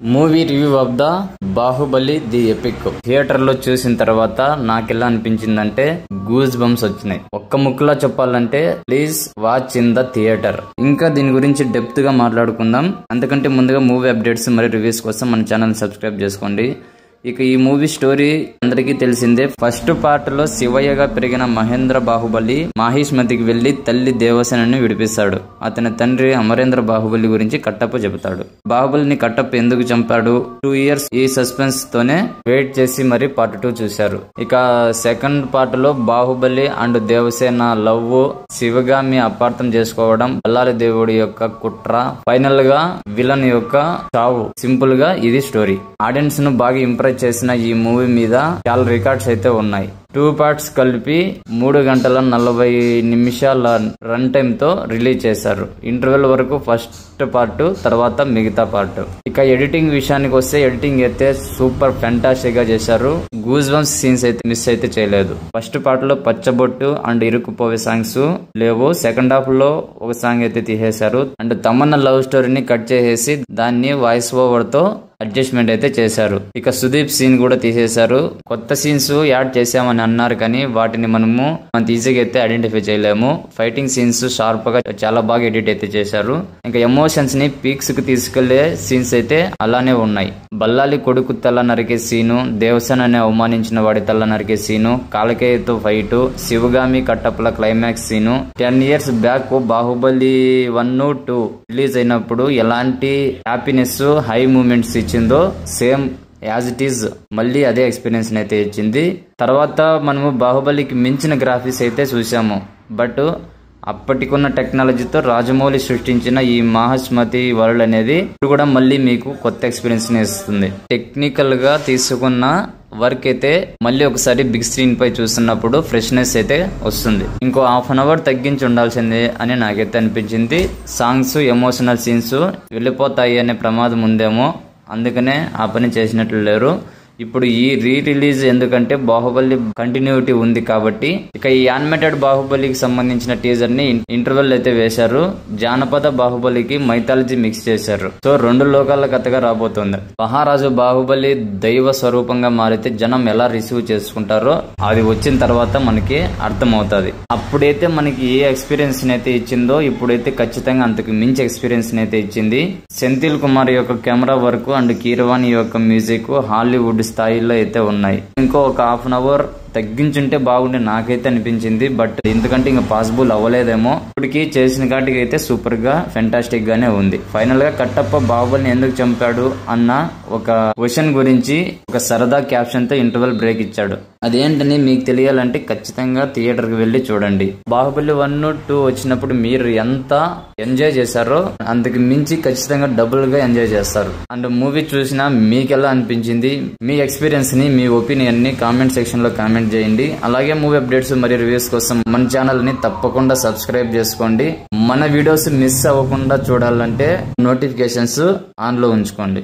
Movie review of the Baahubali the epic. Theatre లో చూసిన తర్వాత నాకెలా అనిపించిందంటే గూస్ బంప్స్ వచ్చినాయి. ఒక్క ముక్కలా చెప్పాలంటే please watch in the theatre. ఇంకా దీని గురించి డెప్త్ గా మాట్లాడుకుందాం. అంతకంటే ముందుగా మూవీ అప్డేట్స్ మరియు రివ్యూస్ కోసం మన ఛానల్ సబ్స్క్రైబ్ చేసుకోండి. ఇక ఈ మూవీ స్టోరీ అందరికీ తెలిసిందే. ఫస్ట్ పార్ట్ లో శివయ్యగా పెరిగిన మహేంద్ర బాహుబలి మాహిష్మతికి వెళ్లి తల్లి దేవసేనని విడిపిస్తాడు. అతని తండ్రి అమరేంద్ర బాహుబలి గురించి కట్టప్ప చెబుతాడు. బాహుబలిని కట్టప్ప ఎందుకు చంపాడు, 2 years ఈ సస్పెన్స్ తోనే వెయిట్ చేసి మరి పార్ట్ 2 చూశారు. ఇక సెకండ్ పార్ట్ లో బాహుబలి అండ్ దేవసేన లవ్, శివగామి అపార్థం చేసుకోవడం, బల్లాలి దేవుడి యొక్క కుట్ర, ఫైనల్ గా విలన్ యొక్క చావు. సింపుల్ గా ఇది స్టోరీ. ఆడియన్స్ ను బాగా ఇంప్రెస్ చేసిన ఈ మూవీ మీద చాలా రికార్డ్స్ అయితే ఉన్నాయి. 2 parts కలిపి 3 గంటల 40 నిమిషాల రన్ టైమ్ తో రిలీజ్ చేశారు. ఇంటర్వెల్ వరకు ఫస్ట్ పార్ట్, తర్వాత మిగతా పార్ట్. ఇక ఎడిటింగ్ విషయానికి వస్తే ఎడిటింగ్ అయితే సూపర్ ఫెంటాస్టిక్ గా చేశారు. గూస్ బంప్స్ సీన్స్ అయితే మిస్ అయితే చేయలేదు. ఫస్ట్ పార్ట్ లో పచ్చబొట్టు అండ్ ఇరుక్కుపోవే సాంగ్స్ లేవు. సెకండ్ హాఫ్ లో ఒక సాంగ్ అయితే తీసేశారు. అండ్ తమన్నా లవ్ స్టోరీని కట్ చేసేసి దాన్ని వాయిస్ ఓవర్ తో అడ్జస్ట్మెంట్ అయితే చేశారు. ఇక సుదీప్ సీన్ కూడా తీసేశారు. కొత్త సీన్స్ యాడ్ చేసామని అన్నారు, కానీ వాటిని మనము అంత ఈజీగా అయితే ఐడెంటిఫై చేయలేము. ఫైటింగ్ సీన్స్ షార్ప్ గా చాలా బాగా ఎడిట్ అయితే చేశారు. ఇంకా ఎమోషన్స్ ని పీక్స్ కు తీసుకెళ్లే సీన్స్ అయితే అలానే ఉన్నాయి. బల్లాలి కొడుకు తల నరికే సీను, దేవసేన అనే అవమానించిన వాడి తల నరికే సీను, కాలకేయతో ఫైట్, శివగామి కట్టప్పల climax scene. 10 years back Baahubali 1, 2 release అయినప్పుడు ఎలాంటి హ్యాపీనెస్, హై మూమెంట్స్ ఇచ్చిందో సేమ్ యాజ్ ఇట్ ఈజ్ మళ్ళీ అదే ఎక్స్పీరియన్స్ అయితే ఇచ్చింది. తర్వాత మనము బాహుబలికి మించిన గ్రాఫిక్స్ అయితే చూసాము. బట్ అప్పటికున్న టెక్నాలజీతో రాజమౌళి సృష్టించిన ఈ మాహిష్మతి వరల్డ్ అనేది కూడా మళ్ళీ మీకు కొత్త ఎక్స్పీరియన్స్ ఇస్తుంది. టెక్నికల్ గా తీసుకున్న వర్క్ అయితే మళ్ళీ ఒకసారి బిగ్ స్క్రీన్ పై చూస్తున్నప్పుడు ఫ్రెష్నెస్ అయితే వస్తుంది. ఇంకో ½ hour తగ్గించి ఉండాల్సిందే అని నాకైతే అనిపించింది. సాంగ్స్, ఎమోషనల్ సీన్స్ వెళ్ళిపోతాయి అనే ప్రమాదం ఉందేమో, అందుకనే ఆ పని చేసినట్లు లేరు. ఇప్పుడు ఈ రిలీజ్ ఎందుకంటే బాహుబలి కంటిన్యూటీ ఉంది కాబట్టి. ఇక ఈ యానిమేటెడ్ బాహుబలికి సంబంధించిన టీజర్ ని ఇంటర్వెల్ అయితే వేశారు. జానపద బాహుబలికి మైథాలజీ మిక్స్ చేశారు. సో 2 లోకాల కథగా రాబోతుంది. మహారాజు బాహుబలి దైవ స్వరూపంగా మారితే జనం ఎలా రిసీవ్ చేసుకుంటారో అది వచ్చిన తర్వాత మనకి అర్థమవుతుంది. అప్పుడైతే మనకి ఏ ఎక్స్పీరియన్స్ అయితే ఇచ్చిందో ఇప్పుడైతే ఖచ్చితంగా అంతకు మించి ఎక్స్పీరియన్స్ అయితే ఇచ్చింది. సెంథిల్ కుమార్ యొక్క కెమెరా వర్క్ అండ్ కీరవాణి యొక్క మ్యూజిక్ హాలీవుడ్ స్థాయిలో అయితే ఉన్నాయి. ఇంకో ఒక ½ hour తగ్గించుంటే బాగుండే నాకైతే అనిపించింది. బట్ ఎందుకంటే ఇంకా పాసిబుల్ అవ్వలేదేమో. ఇప్పటికి చేసిన కాటికి అయితే సూపర్ గా ఫెంటాస్టిక్ గానే ఉంది. ఫైనల్ గా కట్టప్ప బాహుబలిని ఎందుకు చంపాడు అన్న ఒక క్వశ్చన్ గురించి ఒక సరదా క్యాప్షన్ తో ఇంటర్వెల్ బ్రేక్ ఇచ్చాడు. అదేంటని మీకు తెలియాలంటే ఖచ్చితంగా థియేటర్ కి వెళ్లి చూడండి. బాహుబలి 1, 2 వచ్చినప్పుడు మీరు ఎంత ఎంజాయ్ చేశారో అంతకు మించి ఖచ్చితంగా డబుల్ గా ఎంజాయ్ చేస్తారు. అండ్ మూవీ చూసినా మీకు ఎలా అనిపించింది, మీ ఎక్స్పీరియన్స్ ని, మీ ఒపీనియన్ ని కామెంట్ సెక్షన్ లో కామెంట్ చేయండి. అలాగే మూవీ అప్డేట్స్ మరియు రివ్యూస్ కోసం మన ఛానల్ ని తప్పకుండా సబ్స్క్రైబ్ చేసుకోండి. మన వీడియోస్ మిస్ అవ్వకుండా చూడాలంటే నోటిఫికేషన్స్ ఆన్ లో ఉంచుకోండి.